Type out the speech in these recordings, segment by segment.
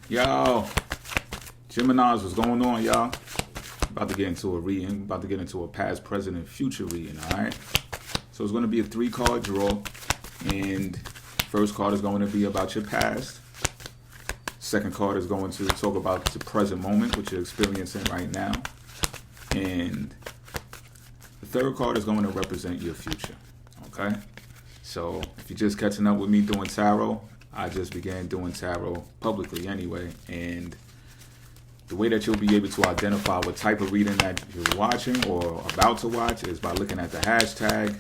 Yo, Geminis, what's going on, y'all? About to get into a reading. About to get into a past, present, and future reading, alright? So it's going to be a 3-card draw. And first card is going to be about your past. Second card is going to talk about the present moment, which you're experiencing right now. And the third card is going to represent your future, okay? So if you're just catching up with me doing tarot, I just began doing tarot publicly anyway, and the way that you'll be able to identify what type of reading that you're watching or about to watch is by looking at the hashtag.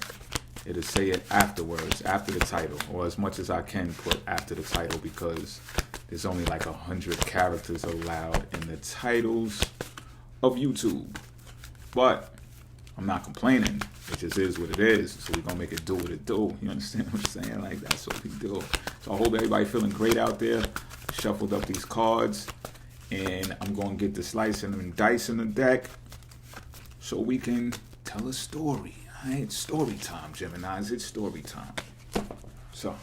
It'll say it afterwards, after the title, or as much as I can put after the title, because there's only like 100 characters allowed in the titles of YouTube. But I'm not complaining. It just is what it is. So we're going to make it do what it do. You understand what I'm saying? Like, that's what we do. So I hope everybody feeling great out there. Shuffled up these cards. And I'm going to get the slicing and dicing the deck so we can tell a story. All right? Story time, Geminis. It's story time. So.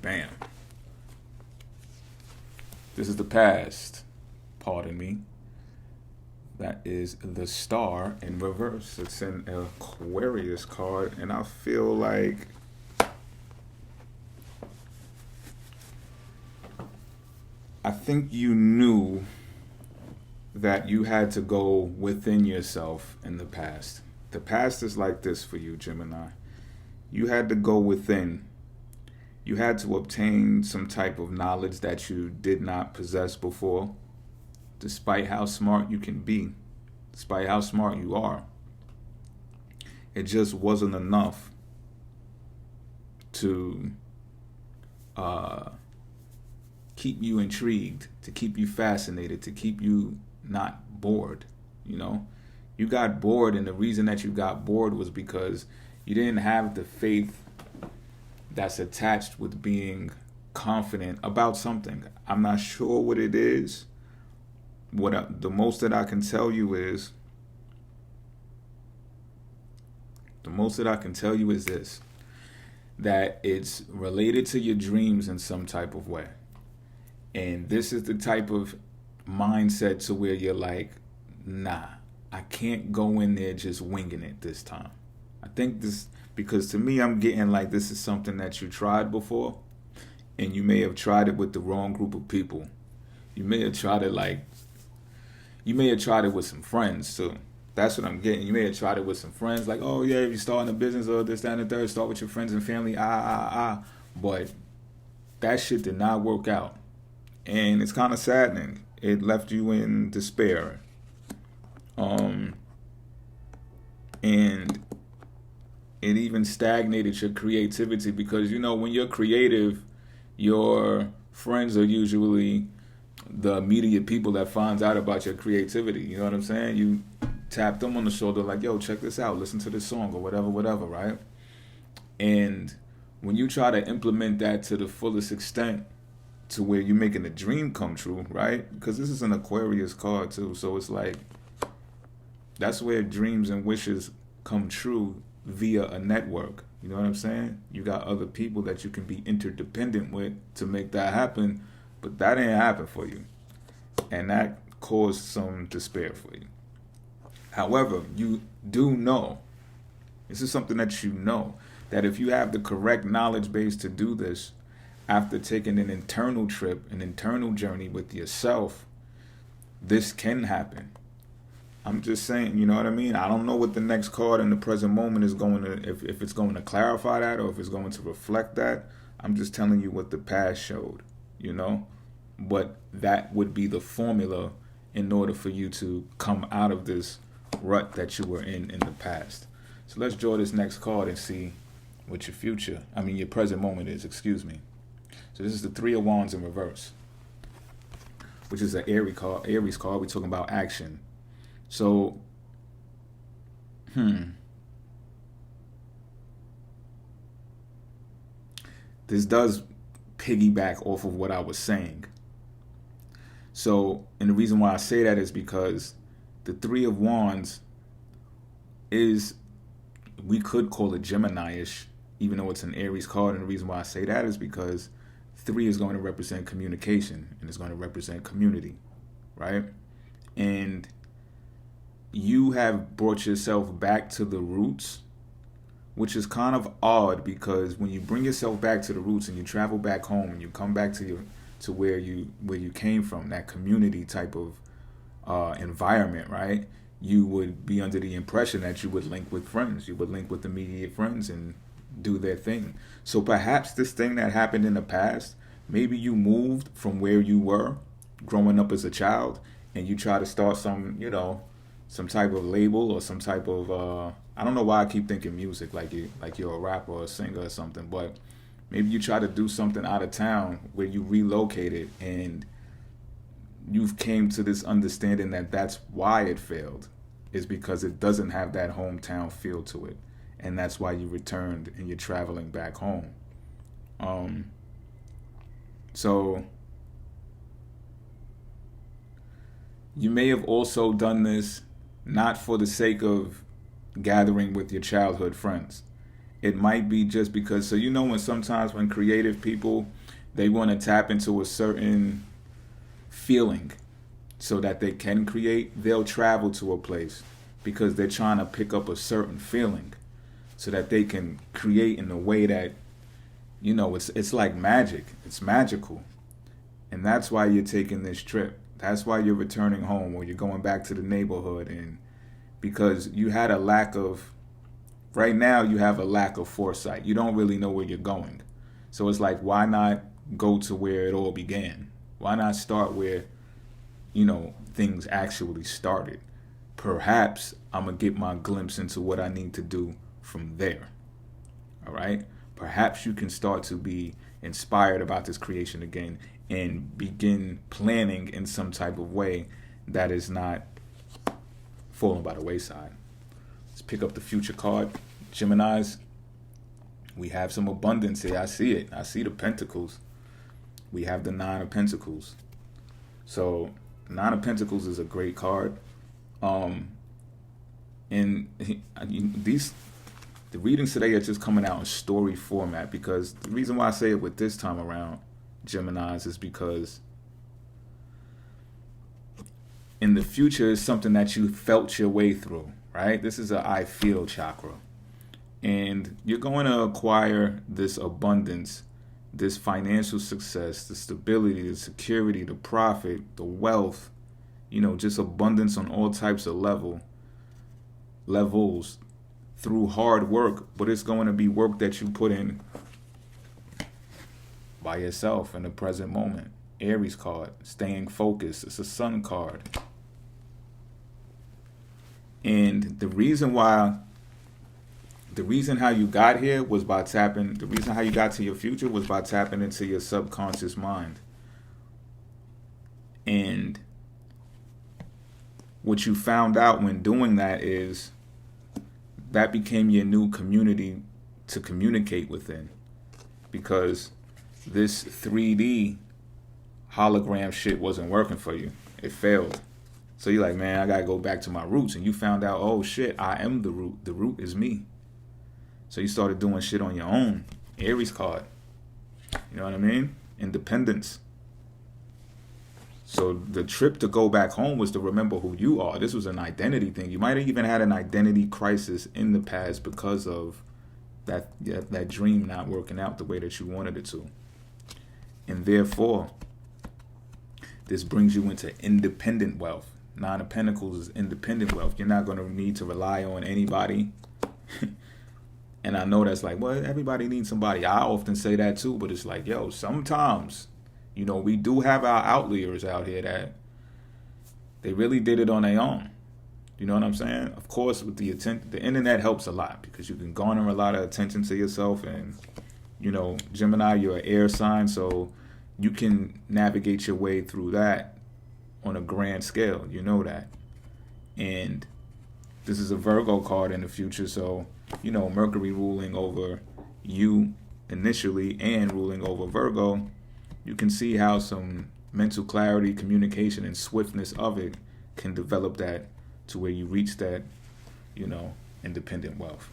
Bam. This is the past. Pardon me. That is the Star in reverse. It's an Aquarius card, and I feel like I think you knew that you had to go within yourself in the past. The past is like this for you, Gemini. You had to go within. You had to obtain some type of knowledge that you did not possess before. Despite how smart you can be, despite how smart you are, it just wasn't enough to keep you intrigued, to keep you fascinated, to keep you not bored. You know, you got bored, and the reason that you got bored was because you didn't have the faith that's attached with being confident about something. I'm not sure what it is. The most that I can tell you is this, that it's related to your dreams in some type of way. And this is the type of mindset to where you're like, nah, I can't go in there just winging it this time. I think this, because to me, I'm getting like this is something that you tried before, and you may have tried it with the wrong group of people. You may have tried it with some friends too. That's what I'm getting. You may have tried it with some friends, like, oh yeah, if you're starting a business or this, that, and the third, start with your friends and family, But that shit did not work out. And it's kind of saddening. It left you in despair. And it even stagnated your creativity, because, you know, when you're creative, your friends are usually the immediate people that finds out about your creativity. You know what I'm saying? You tap them on the shoulder like, yo, check this out, listen to this song or whatever, right? And when you try to implement that to the fullest extent, to where you're making a dream come true, right? Because this is an Aquarius card too, so it's like that's where dreams and wishes come true via a network. You know what I'm saying? You got other people that you can be interdependent with to make that happen, but that didn't happen for you. And that caused some despair for you. However, you do know, this is something that you know, that if you have the correct knowledge base to do this, after taking an internal trip, an internal journey with yourself, this can happen. I'm just saying, you know what I mean? I don't know what the next card in the present moment is going to, if it's going to clarify that or if it's going to reflect that. I'm just telling you what the past showed, you know? But that would be the formula in order for you to come out of this rut that you were in the past. So let's draw this next card and see what your present moment is, excuse me. So this is the 3 of Wands in reverse, which is an Aries card. We're talking about action. So, this does piggyback off of what I was saying. So, and the reason why I say that is because the 3 of Wands is, we could call it Gemini-ish, even though it's an Aries card. And the reason why I say that is because 3 is going to represent communication and it's going to represent community, right? And you have brought yourself back to the roots, which is kind of odd, because when you bring yourself back to the roots and you travel back home and you come back to where you came from, that community type of environment, right? You would be under the impression that you would link with friends, you would link with immediate friends and do their thing. So perhaps this thing that happened in the past, maybe you moved from where you were growing up as a child and you try to start some type of label or some type of I don't know why I keep thinking music like you're a rapper or a singer or something, but maybe you try to do something out of town where you relocated and you've came to this understanding that that's why it failed, is because it doesn't have that hometown feel to it, and that's why you returned and you're traveling back home. So you may have also done this not for the sake of gathering with your childhood friends. It might be just because, so when creative people, they want to tap into a certain feeling so that they can create, they'll travel to a place because they're trying to pick up a certain feeling so that they can create in a way that, it's like magic. It's magical. And that's why you're taking this trip. That's why you're returning home, or you're going back to the neighborhood, and because you had a lack of, right now you have a lack of foresight. You don't really know where you're going. So it's like, why not go to where it all began? Why not start where, things actually started? Perhaps I'm going to get my glimpse into what I need to do from there. All right? Perhaps you can start to be inspired about this creation again and begin planning in some type of way that is not falling by the wayside. Let's pick up the future card. Geminis, we have some abundance here. I see it. I see the pentacles. We have the 9 of Pentacles. So 9 of Pentacles is a great card. The readings today are just coming out in story format, because the reason why I say it with this time around, Geminis, is because in the future is something that you felt your way through, right? This is a I feel chakra. And you're going to acquire this abundance, this financial success, the stability, the security, the profit, the wealth, just abundance on all types of levels through hard work. But it's going to be work that you put in by yourself in the present moment. Aries card, staying focused. It's a sun card. And the reason how you got here was by the reason how you got to your future was by tapping into your subconscious mind. And what you found out when doing that is that became your new community to communicate within. Because this 3D hologram shit wasn't working for you. It failed. So you're like, man, I gotta go back to my roots. And you found out, oh shit, I am the root. The root is me. So you started doing shit on your own. Aries card. You know what I mean? Independence. So the trip to go back home was to remember who you are. This was an identity thing. You might have even had an identity crisis in the past because of that dream not working out the way that you wanted it to. And therefore, this brings you into independent wealth. 9 of Pentacles is independent wealth. You're not going to need to rely on anybody. And I know that's like, well, everybody needs somebody. I often say that too, but it's like, yo, sometimes, we do have our outliers out here that they really did it on their own. You know what I'm saying? Of course, with the internet helps a lot because you can garner a lot of attention to yourself. And, Gemini, you're an air sign, so you can navigate your way through that on a grand scale. You know that. And this is a Virgo card in the future, so, Mercury ruling over you initially and ruling over Virgo, you can see how some mental clarity, communication, and swiftness of it can develop that to where you reach that, independent wealth.